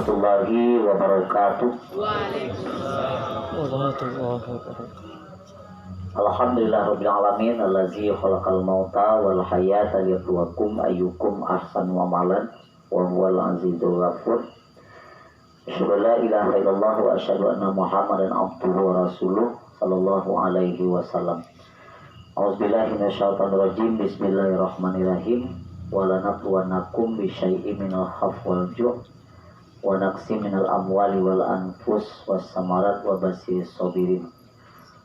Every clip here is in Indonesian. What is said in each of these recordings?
warahmatullahi wabarakatuh. Alhamdulillahirabbil alamin allazi khalaqal mauta wal hayata liyabluwakum ayyukum ahsanu amalan wa huwal azizul ghafur. Asyhadu an la ilaha illallah wa asyhadu anna Muhammadan abduhu wa rasuluh sallallahu alaihi wasallam. A'udzubillahi minasyaitonir rajim. Bismillahirrahmanirrahim. Wa lanabluwannakum bisyai'in minal khawfi wal ju' wa naqsim minal amwali wal anfus was samarat wa basyirus sabirin.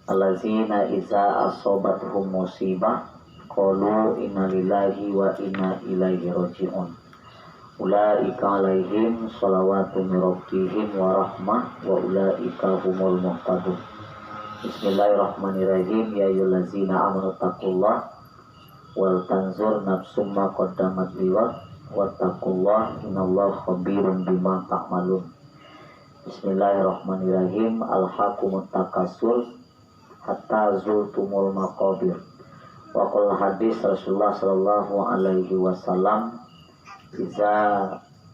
Allazina iza asabatuhum musibah qalu inna lillahi wa inna ilaihi raji'un. Ulaika alaihim shalawatu min rabbihim wa rahmah wa ulaika humul muhtadun. Bismillahirrahmanirrahim. Ya ayyuhallazina amanu taqullaha wal tanzur nafsum ma qaddamat liwat wattaqullaha innallaha khabirum bima ta'malun. Bismillahirrahmanirrahim. Alhaqumut takasur hatta zultumul maqabir. Wa qul hadis Rasulullah sallallahu alaihi wasallam, iza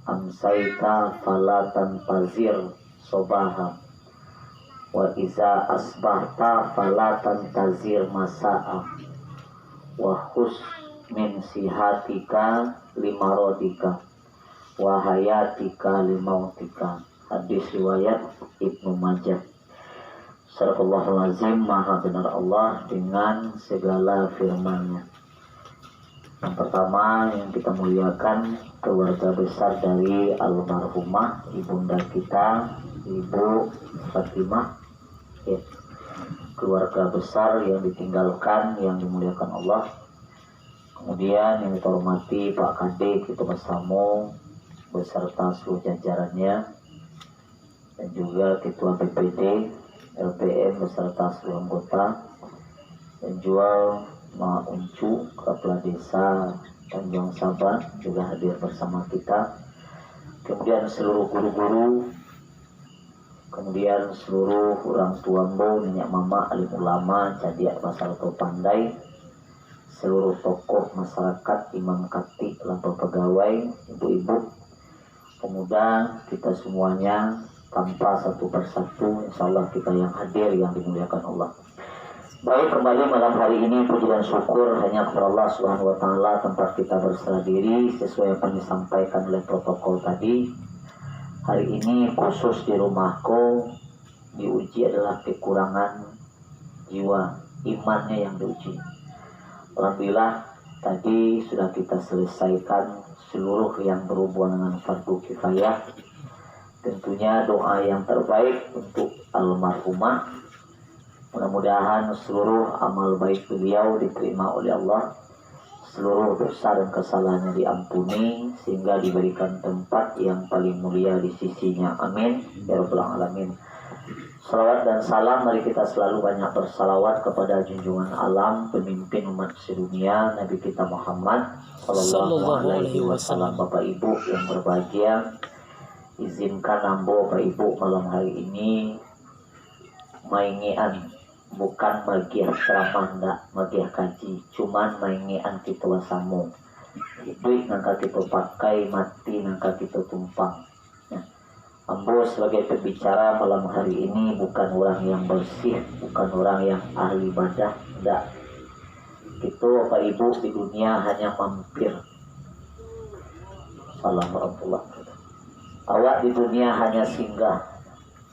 amsaita fala tantazir sobaha wa iza asbahta fala tantazir masa'a wa khus min sihatika limarodika wa hayatika limautika. Hadis riwayat Ibnu Majah. Sadaqallahul azim. Maha benar Allah dengan segala firman-Nya. Yang pertama yang kita muliakan, keluarga besar dari almarhumah ibunda kita, Ibu Fatimah, ya. Keluarga besar yang ditinggalkan, yang dimuliakan Allah. Kemudian yang kita hormati Pak Kade Kitu Bersamo beserta seluruh jajarannya, dan juga Ketua BPD LPM beserta seluruh anggota, dan juga Ma Uncu Kepala Desa Tanjung Sabar juga hadir bersama kita. Kemudian seluruh guru-guru, kemudian seluruh orang tua mbo, nenek mama, alim ulama, jadi masyarakat pandai, seluruh tokoh masyarakat, imam khatib, lampu pegawai, ibu-ibu, pemuda, kita semuanya tanpa satu persatu, insya Allah kita yang hadir yang dimuliakan Allah. Baik, kembali malam hari ini puji dan syukur hanya kepada Allah Subhanahu wa taala, tempat kita berserah diri sesuai apa yang disampaikan oleh protokol tadi. Hari ini khusus di rumahku diuji adalah kekurangan jiwa, imannya yang diuji. Alhamdulillah tadi sudah kita selesaikan seluruh yang berhubungan dengan fardu kifayah. Tentunya doa yang terbaik untuk almarhumah. Mudah-mudahan seluruh amal baik beliau diterima oleh Allah, seluruh dosa dan kesalahannya diampuni, sehingga diberikan tempat yang paling mulia di sisinya. Amin ya rabbal alamin. Salawat dan salam, mari kita selalu banyak bersalawat kepada junjungan alam, pemimpin umat sedunia, Nabi kita Muhammad sallallahu alaihi wasallam. Bapak Ibu yang berbahagia, izinkan ambo Bapak Ibu malam hari ini maingian, bukan magiah ceramah, ndak magiah kaji, cuman maingian kita wasamu. Hidup nangka kita pakai, mati nangka kita tumpang. Ya. Ambo sebagai pembicara malam hari ini bukan orang yang bersih, bukan orang yang ahli ibadah, ndak. Itu Bapak Ibu di dunia hanya mampir. Assalamualaikum. Awak di dunia hanya singgah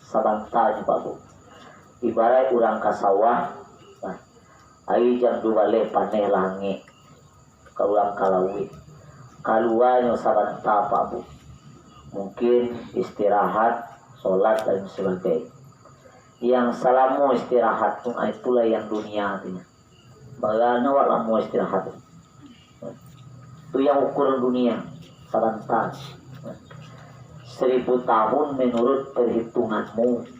sabanta Pak Bu. Ibarat orang kasawah, nah, ayi jam 2 le paneh langi, kaulang kalawi, kaluanya sabanta Pak Bu. Mungkin istirahat, sholat dan sebagainya. Yang salamu istirahat pun itulah yang dunia artinya. Bagaimana wak mau istirahat? Itu yang ukuran dunia, sabanta. 1000 tahun menurut perhitunganmu,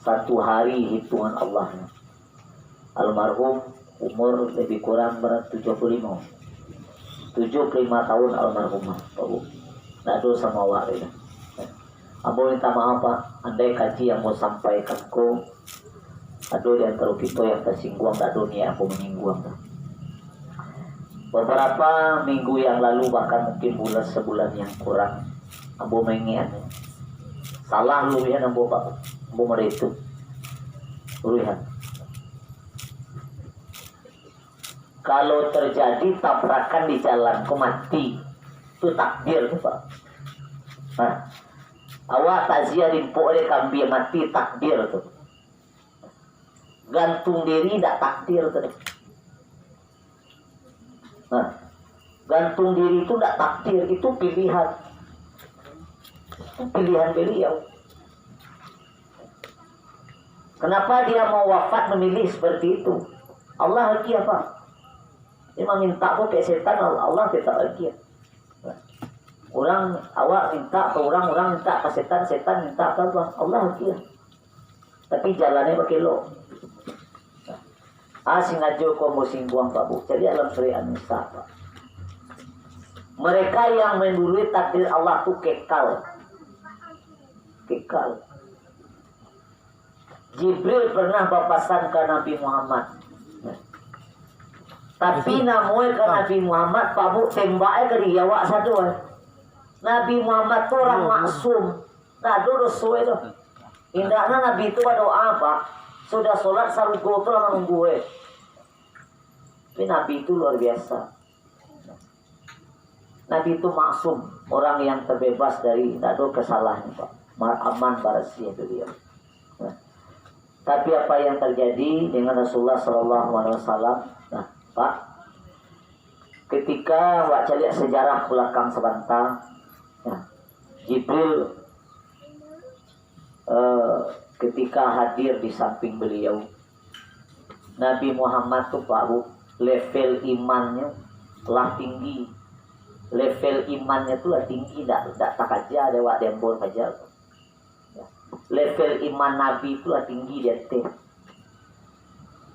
satu hari hitungan Allah. Almarhum umur lebih kurang berat 75 tahun almarhumah Pak Bu. Nado sama wak. Ambo minta maaf Pak, andai kaji yang mau sampaikan ko, aduh di antara kita yang tersinggung, nado nih aku menyinggung. Beberapa minggu yang lalu, bahkan mungkin sebulan yang kurang, ambo mengian. Salah luwihan ambo Pak. Ambo meritu. Luwihan. Kalau terjadi tabrakan di jalan, kau mati, itu takdir tuh Pak. Nah, awak takziahin oleh kambing mati takdir tuh. Gantung diri tidak takdir tuh. Nah, gantung diri itu tidak takdir, itu pilihan. Itu pilihan beliau. Kenapa dia mau wafat memilih seperti itu? Allah lagi apa? Dia meminta kok ke setan, Allah kita lagi. Orang awak minta ke orang minta ke setan, setan minta ke Allah lagi. Tapi jalannya pakai lo. Singajo kau musim buang Pak Bu. Jadi alam surya An-Nisa Pak. Mereka yang mendului takdir Allah itu kekal. Kekal. Jibril pernah berpesan ke Nabi Muhammad. Tapi namun ke Nabi Muhammad Pak Bu tembaknya ke dia wak satu. Nabi Muhammad itu orang maksum. Nah dulu suwe tu. Indahnya Nabi itu berdoa Pak. Sudah sholat sarugo itu lah menunggu. Tapi Nabi itu luar biasa. Nabi itu maksum. Orang yang terbebas dari tidak ada kesalahan Pak. Aman barasi itu dia. Nah, tapi apa yang terjadi dengan Rasulullah SAW? Nah Pak, ketika wak lihat sejarah belakang sebentar, ya, Jibril ketika hadir di samping beliau, Nabi Muhammad tuh Pak Bu, level imannya telah tinggi, level imannya tuh lah tinggi, tak tak aja lewat dembor saja. Level iman Nabi itu lah tinggi dia teh.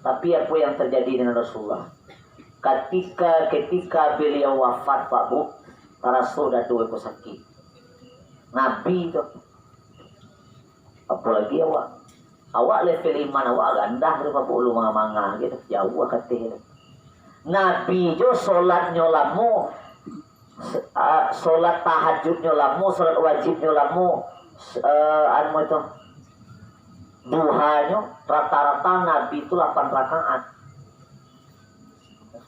Tapi apa yang terjadi dengan Rasulullah? Ketika beliau wafat Pak Bu, Rasul dah dua sakit. Nabi itu, apalagi awak level iman awak rendah dari Pak Bu lu manga gitu, jauh katanya. Nabi jo solat nyolamu, solat tahajud nyolamu, solat wajib nyolamu. Anu itu duhanya rata-rata Nabi itu 8 rakaat.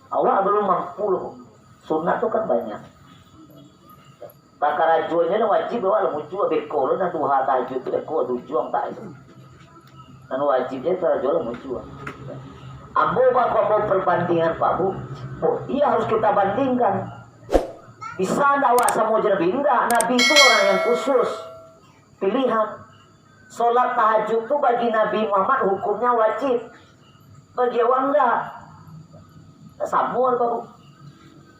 Awak belum mampu loh. Sunnah itu kan banyak. Takarajuannya wajib awak lemu jua bekol dan duha tahajud itu dekor tujuan tak itu. Dan wajibnya takarajuan lemu jua. Ambo bapak mau perbandingan Pak Bu. Oh, iya harus kita bandingkan. Bisa awak sama Nabi enggak? Nabi itu orang yang khusus. Pilihan. Sholat tahajud itu bagi Nabi Muhammad hukumnya wajib. Bagi awak enggak. Samur baru.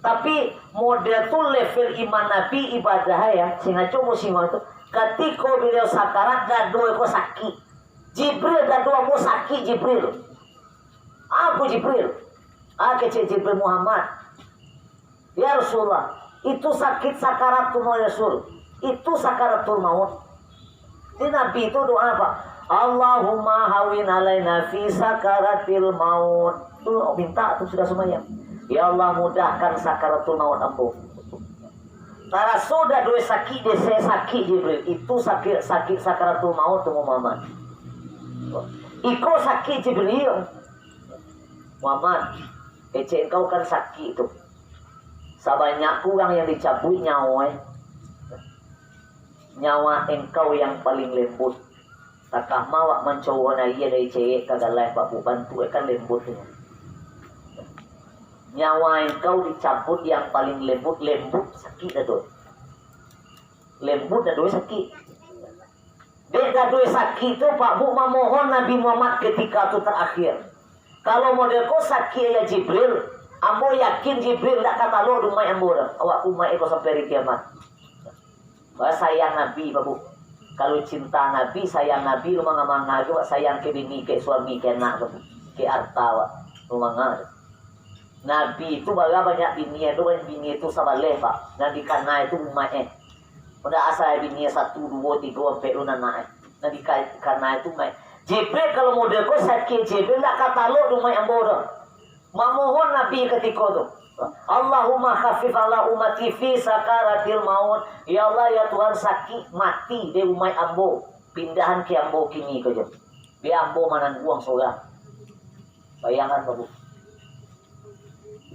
Tapi model tuh level iman Nabi ibadah ya. Sehingga cuma musimah itu. Ketika beliau sakarat gaduh eko sakit. Jibril gaduh mau sakit Jibril. Aku Jibril. Kecil Jibril Muhammad. Ya Rasulullah. Itu sakit sakaratul maut Rasul. Itu sakaratul maut. Di Nabi itu doa apa? Allahumma hawin alaina fi sakaratil maut. Itu minta itu sudah semuanya. Ya Allah mudahkan sakaratul maut ampuh. Tara sudah dua sakit desa sakit Jibril. Itu sakit sakaratul maut tu Muhammad. Iko sakit Jibril. Muhammad, engkau kan sakit itu. Sebanyak kurang yang dicabut nyawa. Nyawa engkau yang paling lembut. Takah mawak mencoba ia dari cewek kagak lain Pak Bu bantu kan lembut ini. Nyawa engkau dicabut yang paling lembut sakit dah lembut dah sakit. Beda dua sakit itu Pak Bu memohon Nabi Muhammad ketika itu terakhir. Kalau model kau sakit ya Jibril, ambo yakin Jibril tak kata lo rumah ambo dah. Awak rumah eko sampai hari kiamat. Sayang Nabi Pak Bu. Kalau cinta Nabi, sayang Nabi lu manga-manga juga sayang ke bini, ke suami, ke anak, ke harta, rumah. Nabi itu banyak bini itu sabaleh Pak. Nanti karena itu rumahnya. Udah asal bini 1, 2, 3 sampai lu anak. Nanti karena itu mai. Jibril kalau model kau sakit Jibril tak kata lu rumah yang bodoh. Memohon Nabi ketika itu. Allahumma khafif ala ummati fi sakaratil maut. Ya Allah ya Tuhan, sakit mati di umai ambo, pindahan ke ambo kini kerja. Di ambo manan buang soya. Bayangan babu.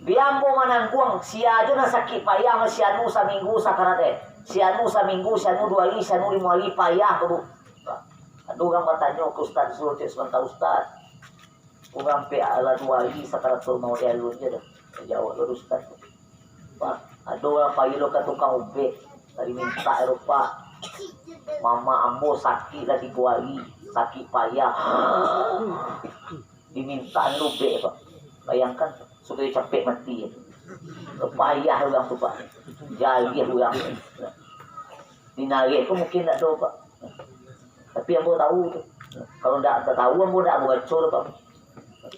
Di ambo manan buang sia aja na sakit payah si anu saminggu sakarate. Si anu saminggu, si anu 2 hari, si anu 5 hari payah babu. Aduh orang bertanya ke Ustaz suruh cek sebentar Ustaz. Orang pe ala 2 hari sakaratul maut dia lu je dah. Jawab dulu Ustaz. Pak, ada orang pagi lo ke tukang ubek. Tadi minta Eropa. Mama ambo sakit dah 3 hari. Sakit payah. Diminta ubek Pak. Bayangkan, supaya capek mati. Payah orang tu Pak. Jadi orang. Dinarik tu mungkin tak tahu Pak. Tapi ambo tahu tu. Kalau tak tahu ambo tak bocor Pak.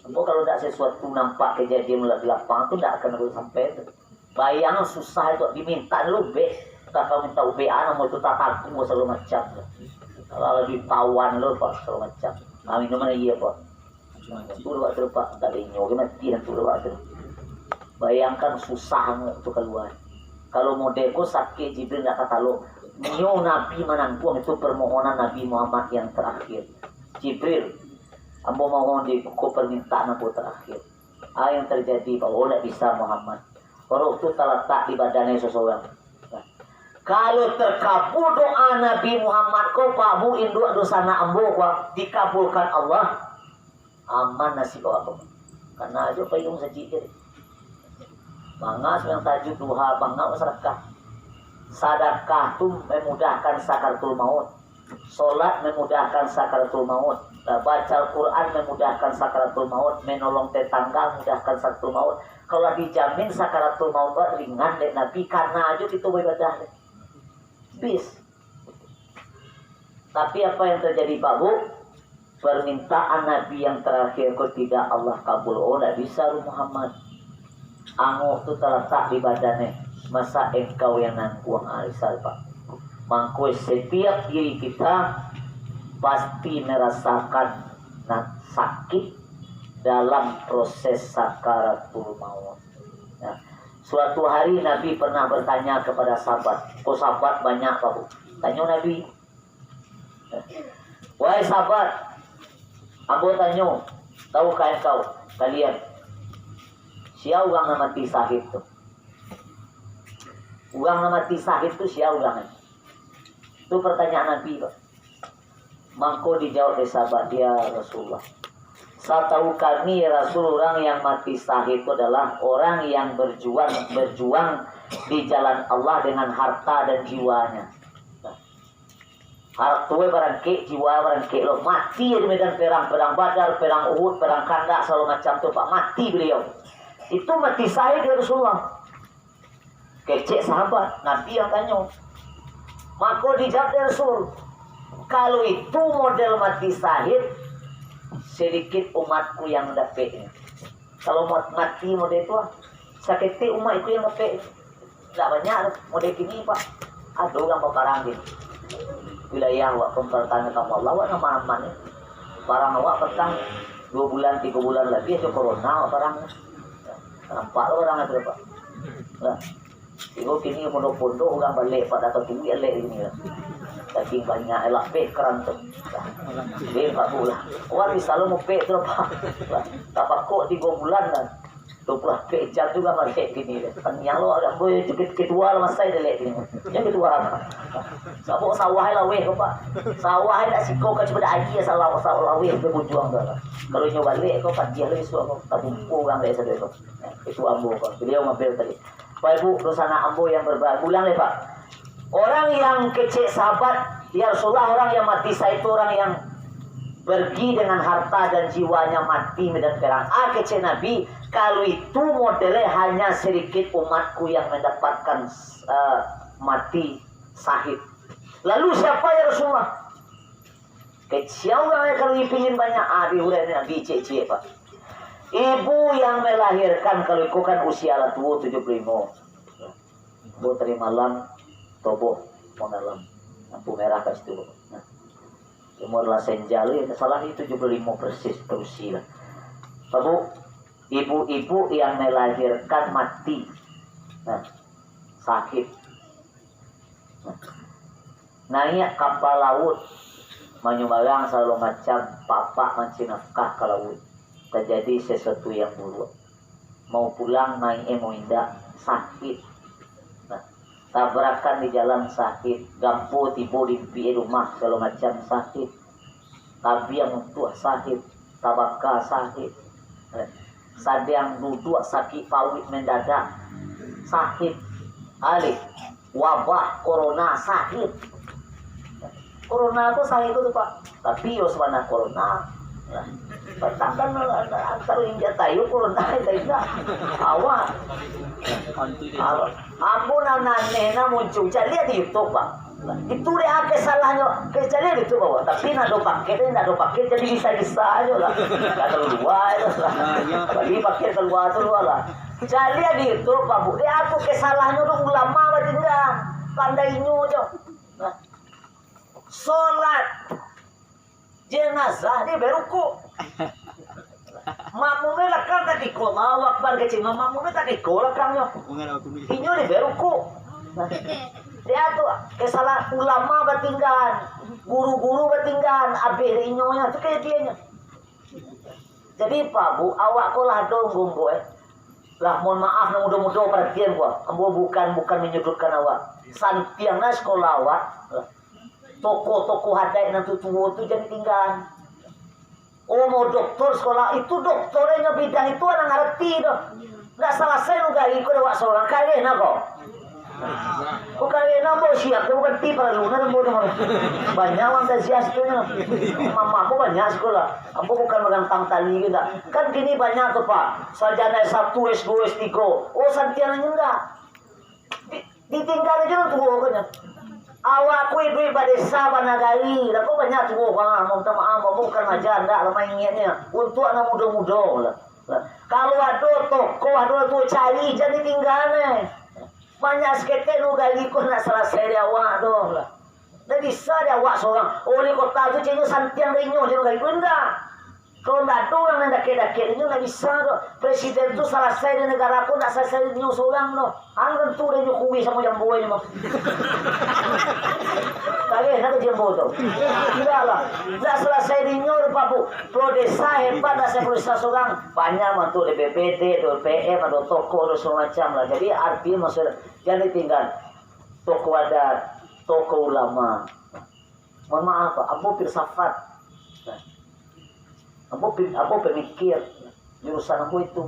Kalau tidak sesuatu nampak kejadian di lapang tu tidak akan sampai tu. Bayang susah itu diminta dulu be. Tak kau minta ube anak mau tu tak tahu segala macam. Kalau ditawan lo Pak segala macam. Kami mana iya Pak. Tu lewat tu Pak tak ada inyo mati tu lewat tu. Bayangkan susah tu keluar. Kalau modeko sakit Jibril nak kata lo. Nyo Nabi manangkuang itu permohonan Nabi Muhammad yang terakhir. Jibril ambo mohon di buku permintaan aku terakhir. Yang terjadi bahwa tidak bisa Muhammad. Kalau itu terletak di badannya seseorang. Nah, kalau terkabul doa Nabi Muhammad kau pamu induk dosana ambo kau dikabulkan Allah, aman nasib aku. Karena aja payung sajid. Mangas yang tajuk duha bangga sedekah. Sedekah itu memudahkan sakaratul maut. Solat memudahkan sakaratul maut. Baca Al-Quran memudahkan sakaratul maut. Menolong tetangga memudahkan sakaratul maut. Kalau dijamin sakaratul maut ringan dek Nabi karena aja itu ibadah bis. Tapi apa yang terjadi babu? Permintaan Nabi yang terakhir kok tidak Allah kabul. Oh tidak bisa Muhammad. Angoh itu terletak di badannya. Masa engkau yang nangkuang alisal Pak. Mangkui setiap diri kita pasti merasakan sakit dalam proses sakaratul maut. Ya. Suatu hari Nabi pernah bertanya kepada sahabat. Kok sahabat banyak Pak? Tanya Nabi. Ya. Wahai sahabat, Abu tanya, tahukah engkau kalian siapa orang yang mati sahid tu? Orang yang mati sahid tu siapa orang? Itu pertanyaan Nabi Pak. Mangko dijawab oleh sahabat dia Rasulullah. Saya tahu kami Rasul orang yang mati sahid itu adalah orang yang berjuang di jalan Allah dengan harta dan jiwanya. Harta barang ke, jiwa barang ke lo mati di medan perang Badar, perang Uhud, perang Khandaq segala macam tu Pak, mati beliau. Itu mati sahid ya Rasulullah. Kecek sahabat, Nabi yang tanya. Maka dijawab Rasul, kalau itu model mati sahid, sedikit umatku yang dapatnya. Kalau mati model itu, sakit umatku yang dapat. Tidak banyak model ini Pak. Ada orang berparang ini. Wilayah awak pempertanya kamu Allah, awak nama aman ya. Barang awak petang 2 bulan, 3 bulan lagi, itu corona barangnya. Nampak orang itu Pak. Nah. Ibu kini pondok-pondok orang balik pada satu elek ini lah. Daging banyak elak pek keran tu. Dia 4 bulan. Orang selalu mau pek tu apa? Tak kok 3 bulan lah. 20 pek jam juga balik kini. Yang lo ada boy kedua lah masa dia lek ini. Yang kedua apa? Sabuk sawah lah weh Pak. Sawah dah sikau kan cuma ada aji sawah weh berjuang dah. Kalau nyoba balik kau pak dia lagi suami tabungku orang dari sana tu. Itu ambo Pak. Beliau ngambil tadi. Pak Ibu, dosana ambo yang berulang Pak. Orang yang kecil sahabat, ya Rasulullah, orang yang mati saya itu orang yang pergi dengan harta dan jiwanya mati medan perang. Kecil Nabi, kalau itu modelnya hanya sedikit umatku yang mendapatkan mati sahid. Lalu siapa ya Rasulullah? Kecil orang yang kalau ingin banyak, diurai Nabi cek Pak. Ibu yang melahirkan kalau ikut kan usia lah tua 75. Bu terima lam tobo pengalam lampu merah kat situ. Nah, umur lah senjali salah itu 75 persis berusia. Bu ibu-ibu yang melahirkan mati, sakit, naik kapal laut menyumbang selalu macam papa mancing nafkah ke laut, terjadi sesuatu yang buruk, mau pulang naik mau indah sakit, tabrakan di jalan sakit, gampo tiba di rumah selalu macam sakit, tapi yang tua sakit, tabaka sakit, sadang duduk sakit pawit mendadak sakit, alih wabah corona sakit. Corona itu sakit itu Pak, tapi yo sebenarnya corona pertakan antar India tayo corona itu awak ampun anane na muncul jadi di YouTube Pak, itu dia kesalahannya kecilnya itu Pak, tapi nak do pakai jadi bisa aja lah, nggak terlalu dua itu lah, bagi pakai keluar lah, jadi di YouTube Pak Bu, dia aku kesalahannya udah ulama batingan pandai nyojo. Sholat jenazah dia beruku makmumnya lakang tak ikut lawak bar kecil makmumnya tak ikut lakangnya inyo dia beruku dia tuh kesalahan ulama batinggan guru-guru batinggan abis inyonya itu kayak dianya. Jadi Pak Bu awak ko lah dong gumbo lah mohon maaf na mudah-mudah perhatian gua ambo bukan menyudutkan awak santiangna sekolah awak toko-toko hadai nanti tua itu jadi tinggal. Oh mau dokter sekolah itu dokternya bidang itu anak ngerti dah. Nggak salah saya nggak ikut awak seorang kalian kok. Kok kalian mau siap bukan tipe lu nanti mau banyak antusias itu nya. Mama aku banyak sekolah. Aku bukan megang tali gitu. Kan gini banyak tuh Pak. Sarjana S1, S2, S3. Oh santiananya enggak. Ditinggal aja tuh pokoknya. Awak kui duit badesa banagari, lah kok banyak tuh bang, mau minta maaf, bukan aja ndak lama ingatnya, untuk anak muda-muda lah. Kalau ada toko, ada tuh cari jadi tinggalnya, banyak sekete nu gali kok nak selesai dia awak doh lah. Dah bisa dia awak seorang, oh di kota tu cina santiang rinyo jadi gali enggak. Kalau ndak ada yang dake-dake itu nggak bisa doh. Presiden itu selesai di negara aku nggak selesai di seorang doh. Angin tuh dia nyukui sama jambuanya mah. Kalian ada jambu tuh. Tidak lah. Nggak selesai di nyur Pak Bu. Pro desa hebat nggak selesai desa seorang. Banyak mah tuh di BPD, tuh PM, ada toko, ada semua macam lah. Jadi artinya maksud jangan tinggal toko adat, toko ulama. Mohon maaf Pak, Abu filsafat. Aku pemikir jurusan aku itu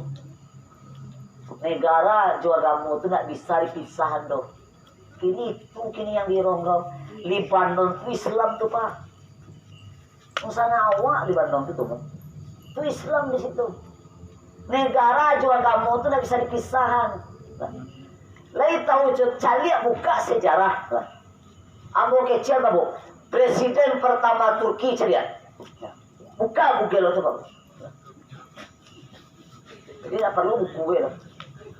negara juga kamu itu nggak bisa dipisah dong. Kini yang dironggong Libanon itu Islam tuh Pak. Usana awak Libanon itu tuh Islam di situ. Negara juga kamu itu nggak bisa dipisahan. Lain tahu cari buka sejarah. Ambo kecil Bu, presiden pertama Turki ceria. Buka Google itu Pak. Jadi tidak perlu buku lah.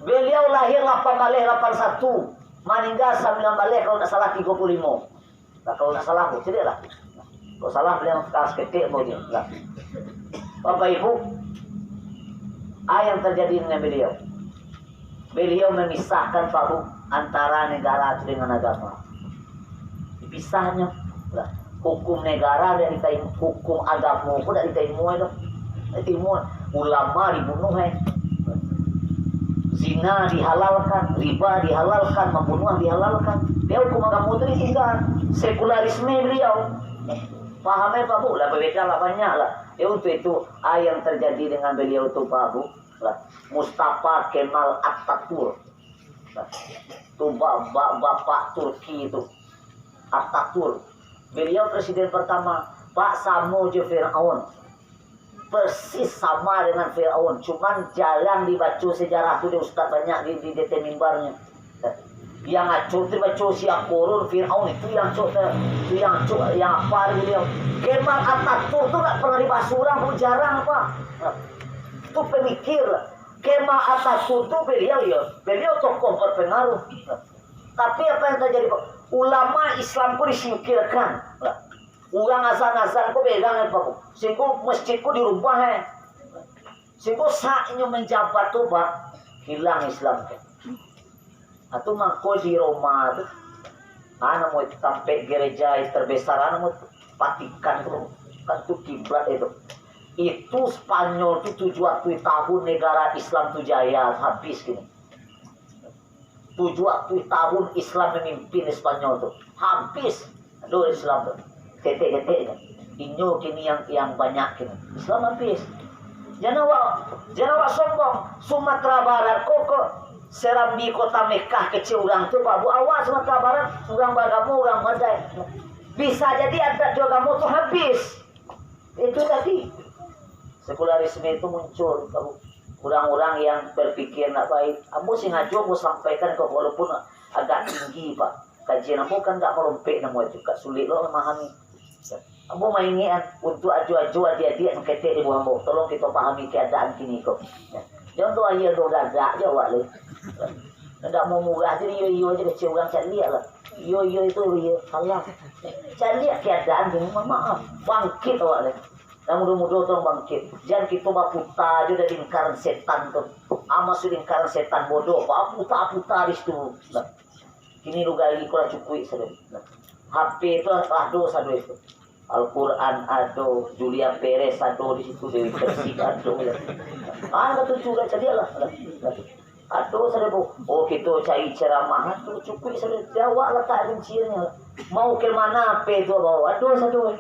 Beliau lahir 8 81, meninggal 9 kalau tidak salah 35. Nah, kalau tidak salah bu, jadi lah. Kalau salah beliau kas ketik mau dia. Nah. Bapak Ibu, apa yang terjadi dengan beliau? Beliau memisahkan Pak Bu antara negara dengan agama. Dipisahnya. Nah. Hukum negara dari diterima, hukum agama pun dari diterima itu, diterima ulama dibunuh zina dihalalkan, riba dihalalkan, membunuh dihalalkan. Dia hukum agama itu ditinggal, sekularisme beliau. Pahamnya Pak Bu, lah berbeda lah banyak lah. Untuk itu yang terjadi dengan beliau itu Pak Bu, lah Mustafa Kemal Atatürk, itu bapak Turki itu Atatürk. Beliau presiden pertama, Pak Samo je Fir'aun. Persis sama dengan Fir'aun, cuman jarang dibaca sejarah itu di Ustaz banyak di DT mimbarnya. Yang acur itu baca siap korun Fir'aun itu yang apa beliau. Kemal Atatürk itu nggak pernah dibahas orang pun jarang Pak. Itu pemikir. Kemal Atatürk itu beliau tokoh berpengaruh. Tapi apa yang terjadi Pak? Ulama Islam pun disingkirkan. Orang azan-azan kok pegang Pak. Sehingga masjidku dirubah Sehingga saatnya menjabat tuh Pak, hilang Islam. Atau mangko di Roma tuh, anak mau sampai gereja terbesar, anak mau Vatikan tuh, kan tuh kiblat itu. Itu Spanyol tuh 70 tahun negara Islam tuh jaya habis gini. 70 tahun Islam memimpin Spanyol tuh habis. Aduh Islam tuh ketek-keteknya. Inyo kini yang banyak kini Islam habis. Jangan wak sombong. Sumatera Barat kok Serambi kota Mekah kecil orang tuh Pak Bu awak Sumatera Barat orang Bagamu orang Madai. Bisa jadi adat Jogamu tuh habis. Itu tadi sekularisme itu muncul. Orang-orang yang berpikir nak baik. Ambo sing ngajo mau sampaikan ke walaupun agak tinggi Pak. Kajian ambo kan tak merompek nama itu. Kak sulit loh memahami. Ambo mainan untuk aju-aju adik-adik ketek di buah ambo. Tolong kita pahami keadaan kini kok. Jangan doa iya doa gagak je awak le. Tidak mau murah jadi yo aja kecil orang cari lihat lah. Yo itu yo salah. Cari lihat keadaan ini maaf. Bangkit awak le. Dan mudah-mudahan tolong bangkit. Jangan kita baputa aja dari lingkaran setan tuh. Amas lingkaran setan bodoh. Puta-puta di situ. Kini lu gali kurang cukup sedih. HP itu ado sado itu. Al-Quran ado, Julia Perez ado di situ, Dewi Persik ado. Kata juga cadilah. Ado sado bu. Oh kita cari ceramah tu cukup sedih. Jawab letak rinciannya. Mau ke mana HP itu bawa? Ado sado.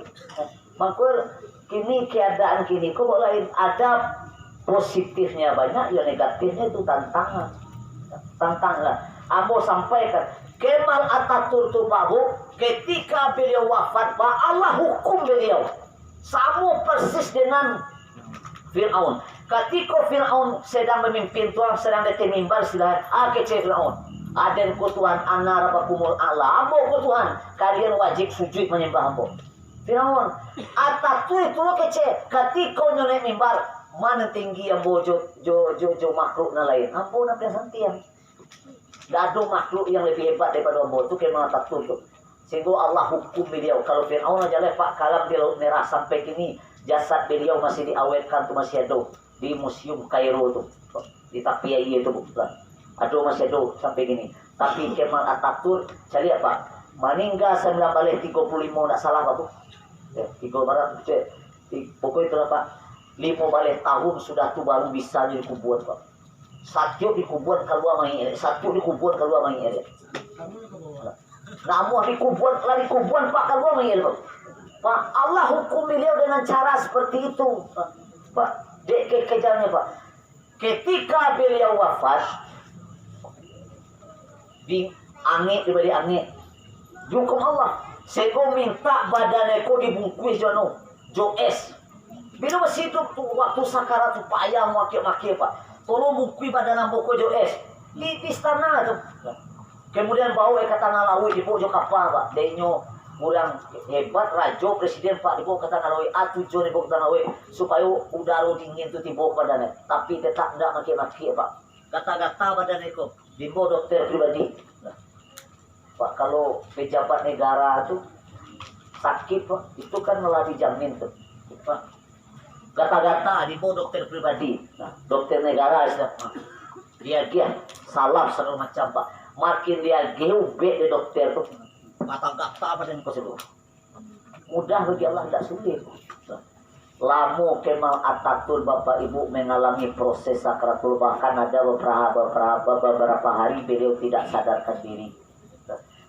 Makul kini keadaan kini kok lain ada positifnya banyak, ya negatifnya itu tantangan. Ambo sampaikan Kemal Atatürk itu Pak Bu, ketika beliau wafat Pak, Allah hukum beliau sama persis dengan Fir'aun. Ketika Fir'aun sedang memimpin Tuhan, sedang di mimbar silahkan kece Fir'aun. Aden ku Tuhan ana rabbakumul a'la. Ambo ku Tuhan, kalian wajib sujud menyembah ambo. Fir'aun, Atatürk itu kece, ketika nyolek mimbar, mana tinggi ambo jo makhluk na lain. Ambo na santian. Tidak ada makhluk yang lebih hebat daripada ambo itu Kemal Atatürk. Sehingga Allah hukum beliau. Kalau Fir'aun aja lepak kalam di Laut Merah sampai kini jasad beliau masih diawetkan tuh masih ada di Museum Kairo tuh. Di Tapia itu bukan. Ada masih ada sampai gini. Tapi Kemal Atatürk, saya lihat Pak, meninggal 1935 tidak salah Pak Bu. Ya, 3 barat pokoknya itu lah Pak. 5 balik tahun sudah tuh baru bisa jadi kuburan Pak. Satu dikuburan keluar main, satu dikuburan keluar main. Namun dikuburan Pak keluar main Pak. Allah hukum beliau dengan cara seperti itu Pak. Kejarnya Pak. Ketika beliau wafat di balik angin, hukum Allah. Saya minta badannya dibungkus jo es. Bila masih itu waktu sakarat tu payah maki-maki Pak. Tolong bukui badan ambo jo es di istana tu. Kemudian bawa ke tanah laut di pojok kapal Pak. Denyo kurang hebat rajo presiden Pak di ke tanah laut. Tujuan di ke tanah laut supaya udara dingin tu tiba badannya. Tapi tetap tidak maki-maki Pak. Gata-gata badannya kok. Di dokter pribadi. Pak kalau pejabat negara tu sakit Pak, itu kan malah dijamin tuh. Pak. Gata-gata di bawah dokter pribadi. Nah, dokter negara dia salah segala macam Pak. Makin dia geubek di dokter tuh gata-gata badan kau seluruh. Mudah bagi Allah, tidak sulit. Lamo Kemal Atatürk Bapak Ibu mengalami proses sakaratul, bahkan ada beberapa hari beliau tidak sadarkan diri.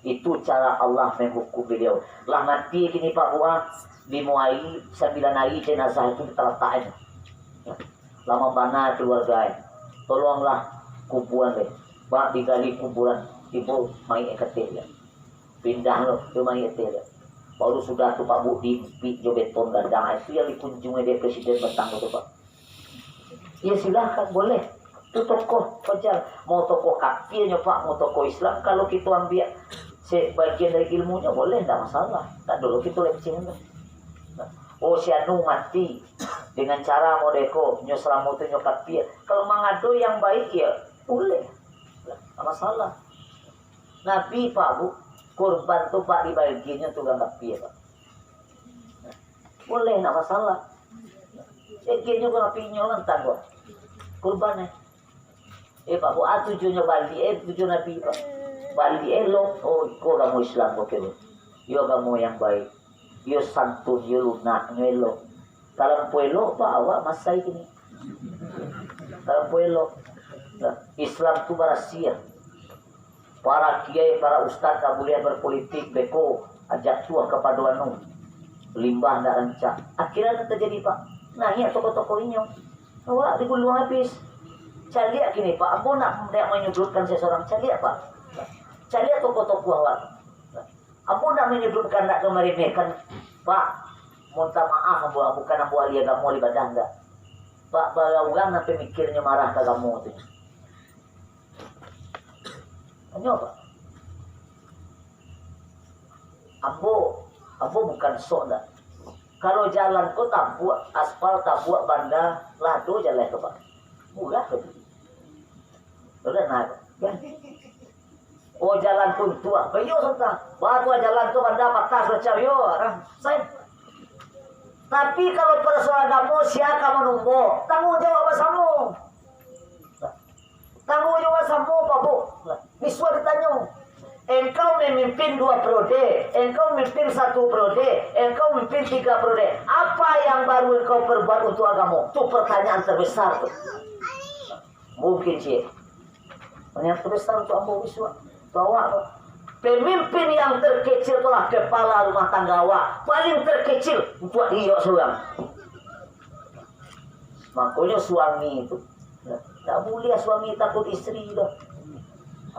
Itu cara Allah menghukum beliau. Lah mati gini Pak Buah. Dimuai 9 hari jenazah itu diteletakkan. Lama mana keluarga. Tolonglah kuburan deh. Bak digali kuburan ibu mai ketel ya. Pindah loh ke mai ketel ya. Baru sudah tuh Pak Bu di jo beton gandang itu yang dikunjungi dia presiden Betang itu Pak. Ya silahkan boleh. Itu tokoh pacar mau tokoh kafirnya Pak, mau tokoh Islam kalau kita ambil sebagian dari ilmunya boleh tidak masalah. Tak dulu kita lecehkan. Oh si anu mati dengan cara modeko nyosramu tu nyokap dia. Kalau mengadu yang baik ya boleh, tak masalah. Nabi Pak Bu korban tu Pak dibaginya tu gak dia Pak. Boleh tak masalah. Sekian juga nabi nyolan tangguh. kurban Pak bu tujuannya Bali tujuan Nabi Pak Bali elok kau kamu Islam oke bu yo kamu yang baik yo santun yo lunak elok dalam puelo Pak awak masai gini dalam puelo Islam tu berasia para kiai para ustaz tak boleh berpolitik beko ajak tua kepada anu limbah ndak rancak akhirnya terjadi Pak nah ya toko-toko ini awak digulung habis caliak gini Pak aku nak menyudutkan seseorang caliak Pak caliak toko-toko awak aku nak menyudutkan nak kemeremehkan Pak minta maaf bukan abu alia kamu ibadah enggak Pak orang nanti mikirnya marah ke kamu tu hanya Pak Ambo bukan sok dah. Kalau jalan kau tak buat aspal, tak buat banda, lado jalan tu Pak. Murah tu. Sudah naik. Ya. Oh jalan pun tua. Bayo sentang. Batu jalan tu banda patah secau yo. Saya. Tapi kalau persoalan kamu siapa menunggu? Tanggung jawab bersama. Tanggung jawab bersama Pak Bu. Miswa ditanya. Engkau memimpin 2 periode, engkau memimpin 1 periode, engkau memimpin 3 periode. Apa yang baru engkau perbuat untuk agama? Itu pertanyaan terbesar tuh. Mungkin sih. Pertanyaan terbesar untuk Ambo Wiswa. Bahwa pemimpin yang terkecil itulah kepala rumah tangga awak. Paling terkecil untuk dia seorang. Makanya suami itu tak boleh suami takut istri dah.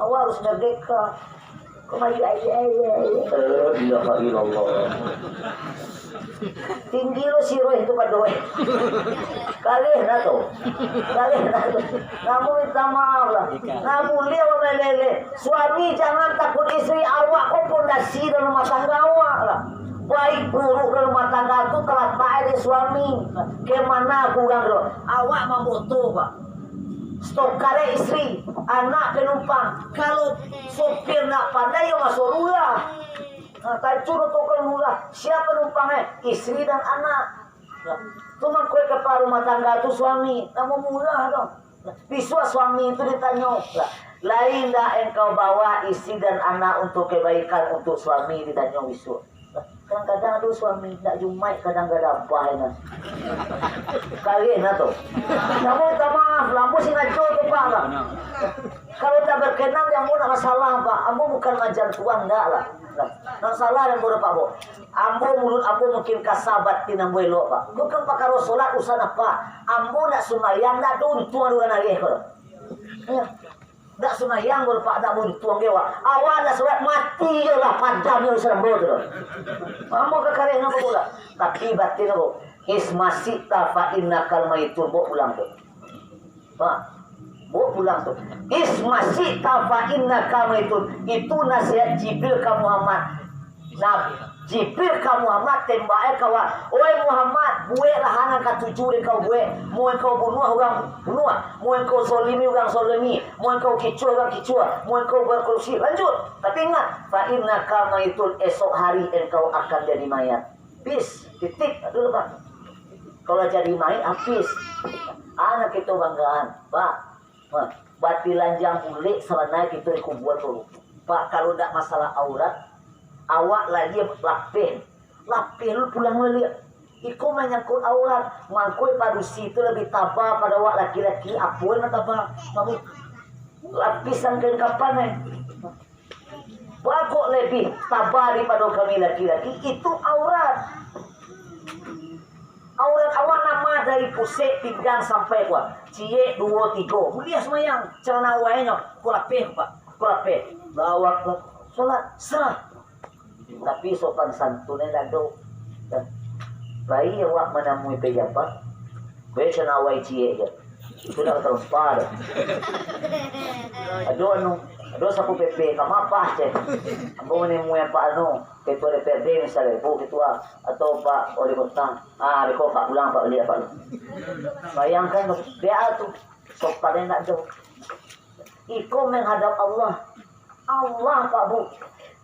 Awak harus merdeka. Kemaju ayah. Ilaha illallah. Tinggi lo si roh itu padoy. Kalian tu. Kamu minta maaf lah. Kamu lihat melele. Suami jangan takut istri awak. Kau pondasi dalam rumah tangga awak lah. Baik buruk dalam rumah tangga itu telah tak ada suami. Kemana aku bilang dulu. Awak membutuh Pak. Stok kare istri, anak penumpang. Kalau sopir nak pandai, ya masuk lurah. Tak curut tokong lurah. Siapa penumpangnya? Istri dan anak. Cuma kue kepala rumah tangga itu suami. Kamu murah dong. Biswa suami itu ditanya. Lain dah engkau bawa istri dan anak untuk kebaikan untuk suami ditanya biswa. Kadang-kadang ada suami tak jumai, kadang-kadang apa ini. Kalian tu. Kamu minta maaf, lampu sih ngaco tu Pak lah. Kalau tak berkenan yang mau nak masalah Pak, ambo bukan ngajar tuan enggak lah. Nak salah yang boleh Pak Bo. Ambo mulut ambo mungkin kasabat tinang elok Pak. Bukan Pak karo solat usana Pak. Ambo nak sumayang nak tuan dua lagi kalau. Ya. Tak sunayang boleh Pak tak boleh tuang dewa. Awak nak surat mati je lah padam yang serem tu. Mau ke karya apa pula? Tapi batin aku. Ismasita fa innakal maitun bo pulang tu. Pak. Bo pulang tu. Ismasita fa innakal maitun. Itu nasihat Jibril ke Muhammad. Nah, Jibril ke Muhammad tembak kawan. Oi Muhammad, buat lah hang katuju kau buat. Mau kau bunuh orang bunuh. Mau kau zalimi orang zalimi. Mau kau kicau orang kicau. Mau kau berkorupsi. Lanjut. Tapi ingat, fa innaka maitun, esok hari engkau akan jadi mayat. Bis, titik dulu Pak. Kalau jadi mayat habis. Anak kita banggaan, Pak. Bati lanjang bulik sebenarnya kita dikubuat dulu. Pak, kalau tidak masalah aurat, awak lagi lapih lu pulang melihat iko menyangkut aurat mangkui padusi itu lebih tabah pada awak laki-laki apuan tabah kamu lapisan kain kapan bagok lebih tabah daripada kami laki-laki itu aurat awak nama dari pusat pinggang sampai kuat cie 2 3 mulia semayang celana awaknya kulapih Pak kulapih lawak sholat sah. Tapi sopan santunnya lado. Bayi awak menemui pejabat, baca nawai cie je. Itu nak terlupa. Aduh sapu PP kamu apa cek? Ambo menemui apa ketua DPRD misalnya, bu ketua atau Pak wali kota. Reko Pak pulang Pak lihat Pak. Bayangkan dia tu sopannya nak jauh. Iko menghadap Allah. Allah Pak Bu.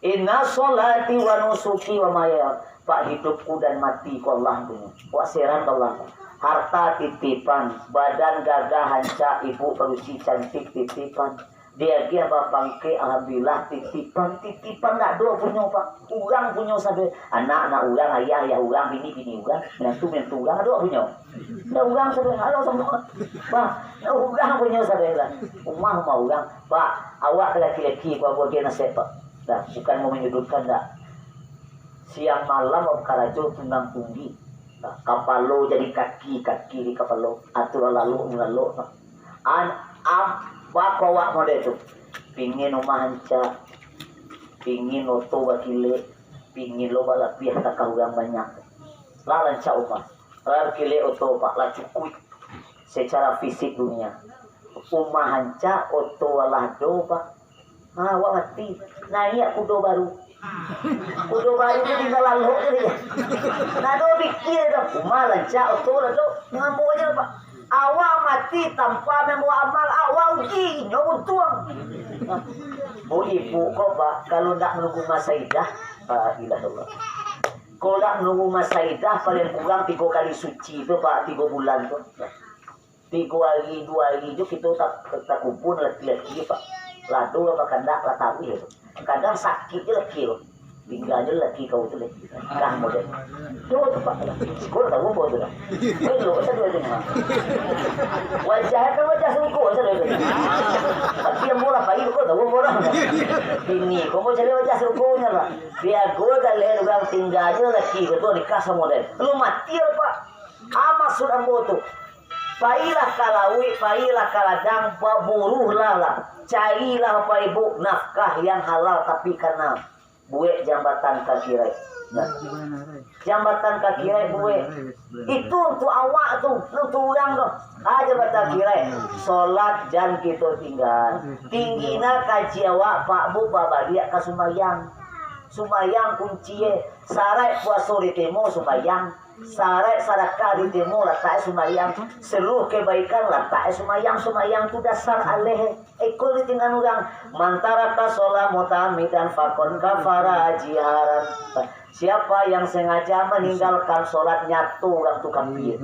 Inna sholati wa nusuki wa maya. Pak hidupku dan matiku Allah punya. Wasiran Allah. harta titipan, badan gagah hanca, ibu berusi cantik titipan. Dia bapangke alhamdulillah titipan nak dua punya pak, urang punya satu anak urang, ayah urang, bini urang, menantu urang dua punya. Nah urang satu halo semua, pak, urang punya satu lah, rumah urang, pak, awak laki-laki kau buat nasib pak, dah bukan mau menyudutkan dah. Siang malam karajo tundang tinggi, kapal lo jadi kaki di kapal lo, atur lalu, Wak model itu pingin rumah hanca, pingin oto wakile, pingin lo balap pihak tak urang banyak lah lanca rumah kile oto pak lah cukup secara fisik dunia rumah hanca oto walah do pak wati naik kudo baru itu tinggal lalu ya nah do pikir dah rumah lanca oto lah do ngambo aja pak. Awak mati tanpa membawa amal awak uji nyobot tuang. Bu ibu kok pak kalau nak menunggu masa idah, ilah Allah. Kalau nak menunggu masa idah paling kurang 3 kali suci itu pak 3 bulan tu. 3 hari 2 hari itu kita tak kumpul laki-laki pak. Ladu apa kandak lah tahu ya. Kadang sakit je laki tu. Tinggal je laki kau tu lagi. Kah model. Dua tu pak. Kau tahu apa tu dah. Belum saya dua dengar. Wajah kan wajah sungguh saya dua. Tapi yang murah bayi kau tahu murah. Ini kau mau cari wajah sungguhnya lah. Biar kau dah leher orang tinggal je laki kau tu nikah sama model. Lu mati pak. Amat sudah tu. Pailah kalawi, pailah kaladang, buruhlah. Carilah apa ibu nafkah yang halal tapi karena buat jambatan kaki rai. Nah, jambatan kaki rai buat itu untuk awak tu, untuk orang tu. Jambatan kaki rai, solat jangan kita tinggal. Tingginya kaji awak pak bu bapa dia ke sumayang kunci sarai puasa di temo sumayang. Sarai sadakah di temo letak sumayang, seluruh kebaikan letak sumayang tu dasar aleh ekor ditinggal orang mantara kasola mutamidan fakon kafara jiharan. Siapa yang sengaja meninggalkan solat nyatu orang tu kafir.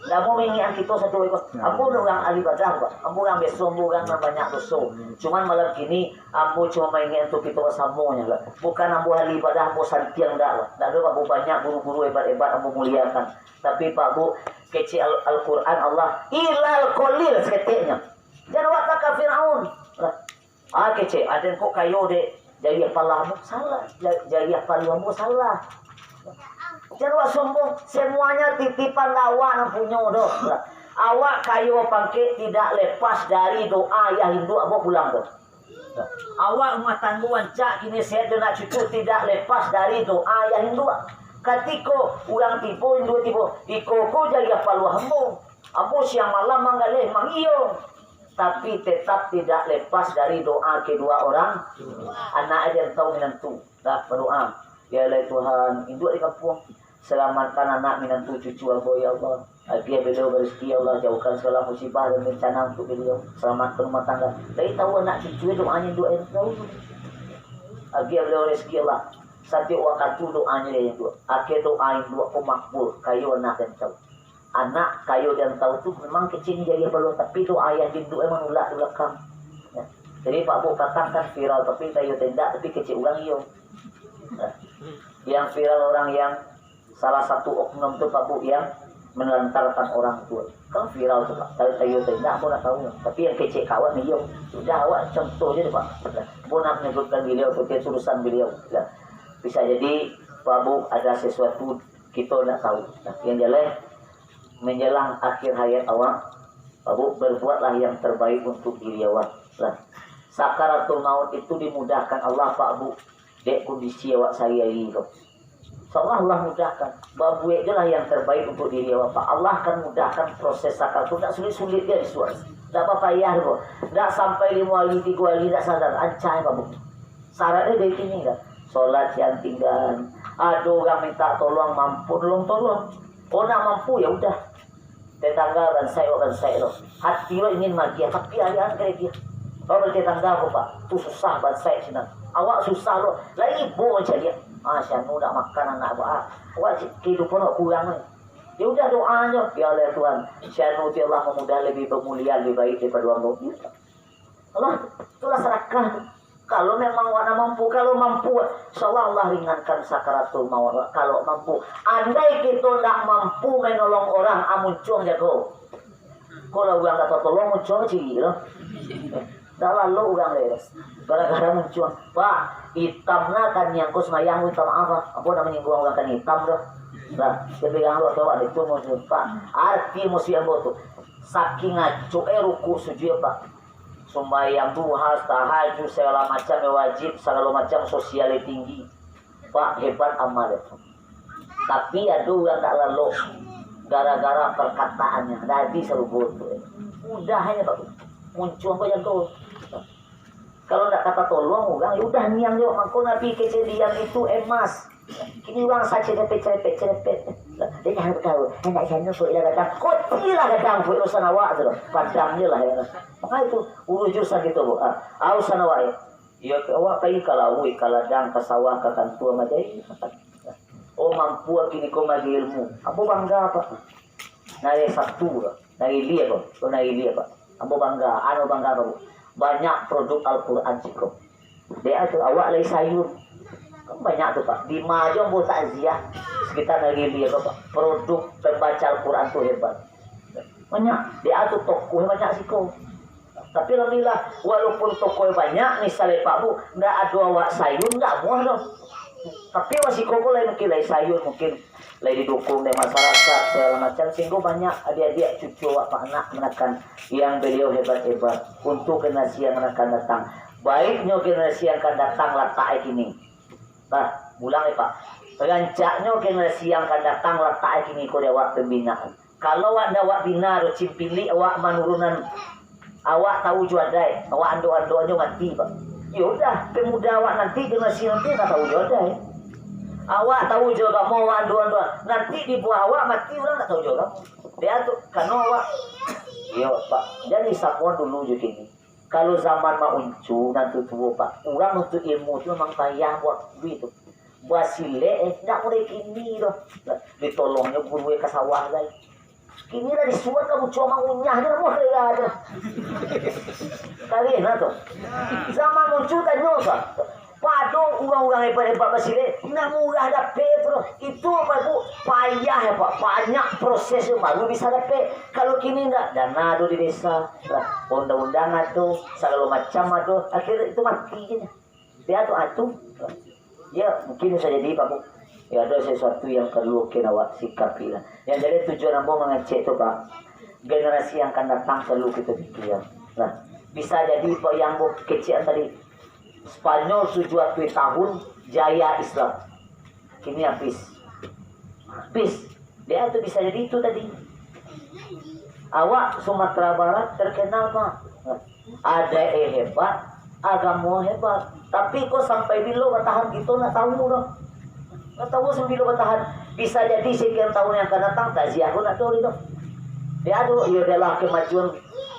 Kamu mengingat kita satu ekor. Aku orang ahli ibadah, aku orang besok, orang banyak dosa. Cuman malam kini, aku cuma mengingat untuk kita semuanya lah. Bukan aku ahli ibadah, aku santiang dah lah. Tak ada aku banyak guru-guru hebat-hebat aku muliakan. Tapi Pak Bu, kecil Al-Quran Allah ilal kolil seketiknya. Jangan watak Fir'aun. Kecil, ada kok kayu dek jadi apalamu salah, jadi apalamu salah. Jangan sombong, semuanya titipan awak yang punya doh. Awak kayu pangke tidak lepas dari doa yang Hindu abah pulang doh. Awak rumah tangguan cak kini saya dan cucu tidak lepas dari doa yang Hindu. Ketika orang tipu Hindu tipu, iko jadi apa luahmu? Abu siang malam manggale mangiyo. Tapi tetap tidak lepas dari doa kedua orang. Anak aja yang tahu menentu, dah berdoa. Ya Allah Tuhan, Hindu di kampung. Selamatkan anak minantu cucu aku ya Allah. Agar beliau berrezeki ya Allah, jauhkan segala musibah dan bencana untuk beliau. Selamatkan rumah tangga. Tapi tahu anak cucu doanya doa yang tahu. Agar beliau rezeki Allah. Satu waktu doanya yang dua. Akhir doa yang dua pemakbul. Kayu anak dan tahu. Anak kayu dan tahu tu memang kecil jadi belum. Tapi doa yang dindu emang ulak di belakang. Ya. Jadi Pak Bu katakan viral tapi kayu tendak tapi kecil orang iyo. Nah. Yang viral orang yang salah satu oknum tu Pak Bu yang menelantarkan orang tua. Kan viral tu Pak. Tayu tidak aku nak tahu. Tapi yang kecil kawan ni yo. Sudah awak contoh je Pak. Pun nak menyebutkan beliau seperti tulisan beliau. Ya. Bisa jadi Pak Bu ada sesuatu kita nak tahu. Yang jelas menjelang akhir hayat awak, Pak Bu berbuatlah yang terbaik untuk diri awak. Sakaratul maut itu dimudahkan Allah Pak Bu. Dek kondisi awak saya ini tu. Seolah Allah mudahkan. Babu je lah yang terbaik untuk diri awak. Allah akan mudahkan proses sakar itu. Tak sulit-sulit dia disuai. Tak apa payah tu. Tak sampai 5 hari, 3 hari tak sadar. Ancai babu. Syaratnya dari sini kan. Solat yang tinggal. Ada orang minta tolong mampu. Tolong. Oh nak mampu ya udah. Tetangga dan saya tu. Hati lo ingin magiah. Tapi ayah kayak dia. Kalau bertetangga apa Pak. Tu susah bansai sini. Awak susah lo. Lagi ibu macam dia. Saya nu nak makan anak awak. Awak kehidupan awak kurang ni. Ya udah doanya, ya Allah Tuhan, syainuti Allah memudah lebih bermulia, lebih baik daripada Allah. Allah, itulah sedekah. Kalau memang wana mampu, kalau mampu, insyaallah Allah ringankan sakaratul maut. Kalau mampu, andai kita tidak mampu menolong orang, amuncung jago. Kalau orang kata tolong muncung ciri loh. Dah lalu orang leres. Gara-gara muncung, Pak, hitamnya kan yang kau semayang hitam apa? Apa namanya gua orang kan hitam dah. Nah, ketika Allah tahu itu musuh Pak. Arti musuh yang bodoh. Saking ngaco ruku sujud Pak. Sembahyang duha, tahajud, segala macam wajib, segala macam sosial tinggi. Pak hebat amal itu. Tapi ada yang tak lalu gara-gara perkataannya. Tadi selalu bodoh. Udah hanya Pak. Muncul apa yang kau. Kalau tidak kata tolong orang, ya udah niang yo. Maka Nabi kejadian itu emas. Kini orang saja cepet. Dia harus tahu. Hendak saya nufuk ilah datang. Kotilah datang fuk urusan awak tu. Padamnya lah ya. Maka itu urusan gitu bu. Urusan awak ya. Ya awak kayu kalawui kaladang kasawah kakan tua majai. Oh mampu kini kau magi ilmu. Apa bangga apa? Nari satu lah. Nari lihat kok. Kau nari lihat pak. Apa bangga? Anu bangga apa bu? Banyak produk Al-Quran cikgu. Dia tu awak lagi sayur. Kan banyak tu pak. Di Majong buat takziah sekitar negeri dia pak. Produk pembaca Al-Quran tu hebat. Banyak. Dia tu tokoh banyak siko. Tapi alhamdulillah walaupun tokoh banyak, misalnya pak bu, nggak ada awak sayur nggak muah dong. Tapi masih koko lain mungkin lagi sayur mungkin lagi didukung dari masyarakat segala macam sehingga banyak adik-adik cucu awak pak anak menekan yang beliau hebat-hebat untuk generasi yang akan datang. Baiknya generasi yang akan datang letak ini. Nah, ulang ya Pak. Rancaknya generasi yang akan datang letak ini kau awak pembinaan. Kalau awak awak bina do cimpili awak manurunan awak tahu juadai, awak ando-andonya mati Pak. Ya udah, pemuda awak nanti generasi nanti tak tahu juadai. Awak tahu juga mau awak ando-ando. Nanti di buah awak mati orang tak tahu juga. Dia tu karena awak. Ya Pak. Jadi sapuan dulu juga ini. Kalau zaman mau uncu nanti tua Pak, orang untuk ilmu itu memang payah buat duit tu. Buat sile, tak boleh kini loh. Ditolongnya guru ke sawah lagi. Kini dah disuat kamu cuma unyahnya mau ada. Kalian tu. Zaman uncu tanya Pak. Padong orang-orang hebat-hebat basile, nak murah dapat bro. Itu apa bu? Payah ya Pak. Banyak proses baru bisa dapat. Kalau kini enggak, dana ada di desa, undang-undang ada, segala macam ada. Akhirnya itu mati je. Dia tu atuh. Ya mungkin bisa jadi Pak bu. Ya ada sesuatu yang perlu kita awak sikapi lah. Yang jadi tujuan ambo mengecek tu Pak. Generasi yang akan datang perlu kita pikir. Nah, bisa jadi Pak yang bu kecil tadi. Spanyol 70 tahun jaya Islam. Kini habis. Dia tu bisa jadi itu tadi. Awak Sumatera Barat terkenal Pak. Ada hebat, agama hebat. Tapi kok sampai bilo bertahan gitu nak tahu dong. Nak tahu sebilo bertahan. Bisa jadi sekian tahun yang akan datang takziah pun nak tahu itu. Dia tu ia adalah kemajuan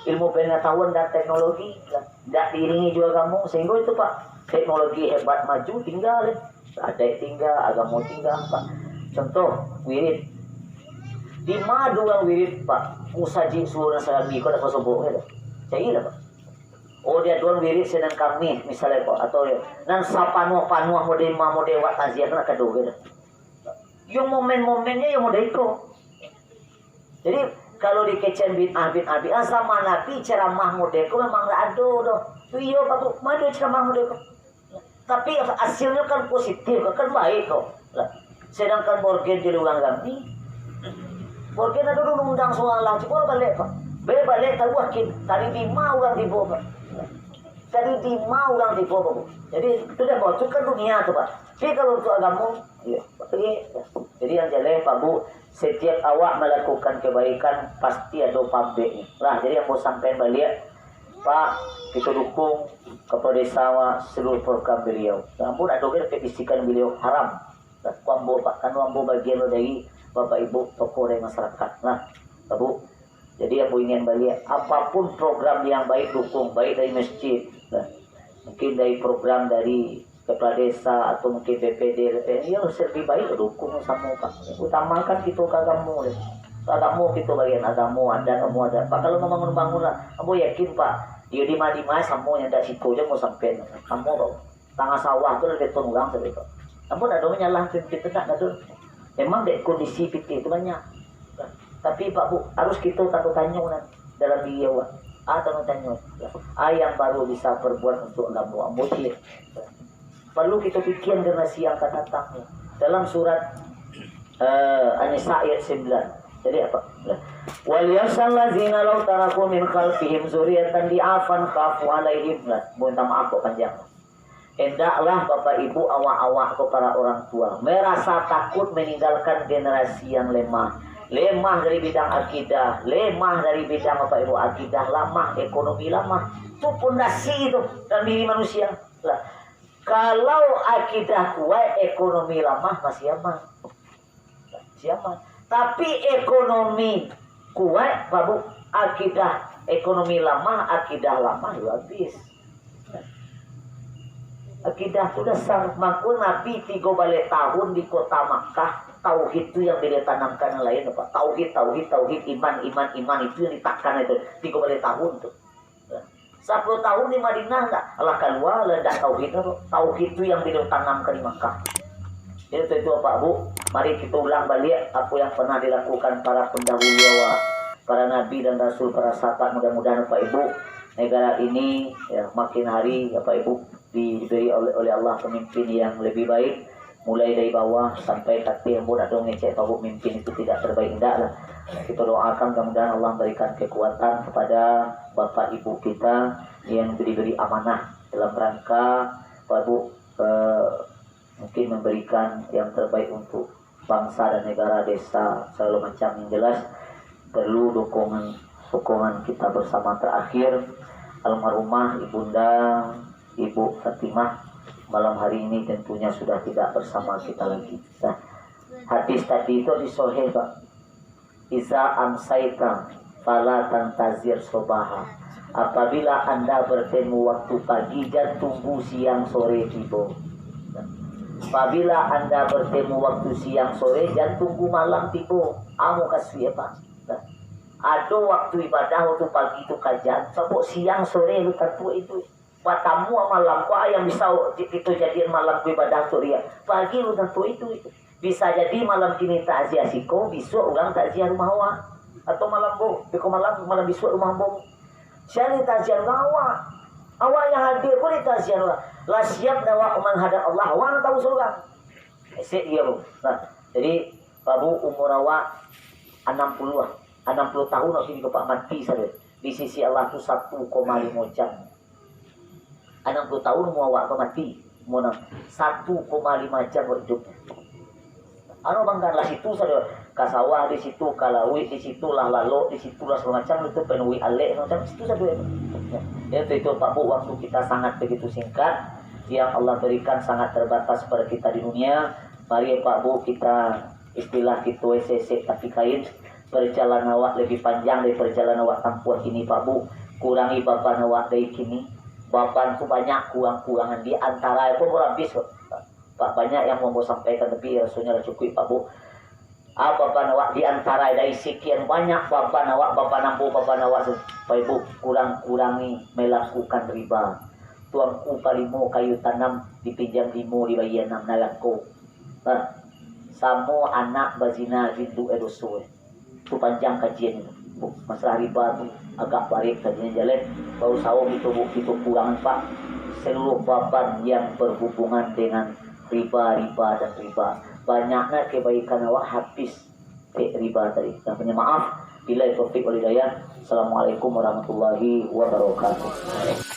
ilmu pengetahuan dan teknologi tidak diiringi juga kamu sehingga itu Pak teknologi hebat maju tinggal ada tinggal agama tinggal Pak. Contoh wirid di madu yang wirid Pak musaji suruh nasabi kau dapat sobok ya cai lah Pak. Oh dia doang wirid sedang kami misalnya Pak atau nan sapanuah mode wak taziah kena kado gitu. Yang momen-momennya yang mode itu. Jadi kalau di kecen bid'ah sama Nabi ceramah modelku memang tak ada doh. Iya Pak Bu, mana ceramah modelku. Tapi hasilnya kan positif, kan baik kok. Sedangkan Borgen jadi orang kami. Borgen ada dulu undang soalan, coba balik Pak. Balik tahu akin, tadi 5 orang di bawah Pak. Tadi 5 orang di bawah Pak. Jadi itu dah bocor kan dunia tu Pak. Tapi kalau untuk agama, ya pergi. Jadi yang jelas Pak Bu. Setiap awak melakukan kebaikan pasti ada pabrik lah. Jadi yang mau sampai balik Pak kita dukung kepada desa seluruh program beliau. Namun ada juga kebisikan beliau haram. Kuambo Pak kan kuambo bagian dari Bapak Ibu tokoh dari masyarakat. Nah, Bu. Jadi yang ingin balik apapun program yang baik dukung, baik dari masjid, mungkin dari program dari kepala desa atau mungkin BPD, ya lebih baik dukung sama Pak. Utamakan kita kagamu deh. Kagamu kita bagian agamu ada kamu ada. Pak kalau membangun lah, kamu yakin Pak dia di mana sama yang dari situ aja mau sampai kamu Pak. Tengah sawah tuh ada tunggang tadi Pak. Kamu ada dong nyalah kita nak ada. Memang dek kondisi kita itu banyak. Tapi Pak Bu harus kita tanya dalam dia Pak. Tanya. Yang baru bisa berbuat untuk agama muji. Perlu kita pikir generasi yang akan datang. Dalam surat An-Nisa ayat 9. Jadi apa? Wal yasal ladzina law taraku min khalfihim dzurriyyatan di'afan khafu 'alaihim. Minta maaf kok panjang. Hendaklah Bapak Ibu awak-awak kepada orang tua merasa takut meninggalkan generasi yang lemah. Lemah dari bidang akidah, lemah dari bidang Bapak Ibu akidah, lemah ekonomi, lemah. Itu pondasi itu dalam diri manusia. Lah. Kalau akidah kuat, ekonomi lemah masih aman. Masih aman. Tapi ekonomi kuat, Pak Bu, akidah ekonomi lemah, akidah lemah ya habis. Akidah itu dasar. Maka Nabi 3 balik tahun di kota Makkah, tauhid itu yang ditanamkan yang lain apa? Tauhid, iman itu yang ditakkan itu 3 balik tahun tuh. 10 tahun di Madinah enggak, Allah keluar ledak tauhid itu yang ditanamkan di Makkah. Itu Pak Bu, mari kita ulang balik apa yang pernah dilakukan para pendahulu awal, para nabi dan rasul, para sahabat. Mudah-mudahan Pak Ibu negara ini ya makin hari ya Pak Ibu diberi oleh Allah pemimpin yang lebih baik, mulai dari bawah sampai kaki yang mudah dong ngecek tahu pemimpin itu tidak terbaik enggak lah. Kita doakan mudah-mudahan Allah berikan kekuatan kepada Bapak Ibu kita yang diberi amanah dalam rangka Pak Bu mungkin memberikan yang terbaik untuk bangsa dan negara, desa segala macam. Yang jelas perlu dukungan kita bersama. Terakhir almarhumah Ibunda Ibu Fatimah malam hari ini tentunya sudah tidak bersama kita lagi. Nah, hadis tadi itu di Sahih Pak. Iza amsaita fala tantazir sobaha. Apabila Anda bertemu waktu pagi, jangan tunggu siang sore tiba. Apabila Anda bertemu waktu siang sore, jangan tunggu malam tiba. Amo kasih ya Pak. Ada waktu ibadah waktu pagi itu kajian, sebab siang sore lu tentu itu. Patamu malam kau yang bisa itu jadian malam ibadah tu dia. Pagi lu tentu itu. Bisa jadi malam kini takziah siko, besok orang takziah rumah awak. Atau malam bu, malam besok rumah bu. Siapa takziah rumah awak? Awak yang hadir pun takziah awak. Lah siap awak menghadap Allah, awak tahu surga. Dia bu. Nah, jadi Pak Bu umur awak 60 tahun waktu ini Pak mati saja. Di sisi Allah itu 1,5 jam. 60 tahun mau awak mati, mau 1,5 jam hidup. Anu banggalah situ saja, kasawah di situ, kalawi di situ lah, lalu di situ lah segala macam itu penuhi alek macam situ saja. Ya, itu Pak Bu, waktu kita sangat begitu singkat, yang Allah berikan sangat terbatas pada kita di dunia. Mari Pak Bu kita istilah kita WCC tapi kain perjalanan awak lebih panjang dari perjalanan awak tempuh ini Pak Bu. Kurangi bapak awak dari kini. Bapak itu banyak kurang-kurangan di antara itu habis Pak, banyak yang mau sampaikan tapi rasanya cukup Pak Bu. Bapak awak di antara dari sekian banyak bapak awak Pak Ibu kurang-kurangi melakukan riba. Tuangku palimo kayu tanam dipinjam limo dibayar 6 nalangko. Samo anak bazina rindu edoso. Itu panjang kajian itu. Masalah riba itu agak baik kajian jalan. Baru sawah itu kurangan Pak. Seluruh baban yang berhubungan dengan riba dan riba. Banyaknya kebaikan awak habis riba tadi. Dan punya maaf bila itu topik oleh daya. Assalamualaikum warahmatullahi wabarakatuh.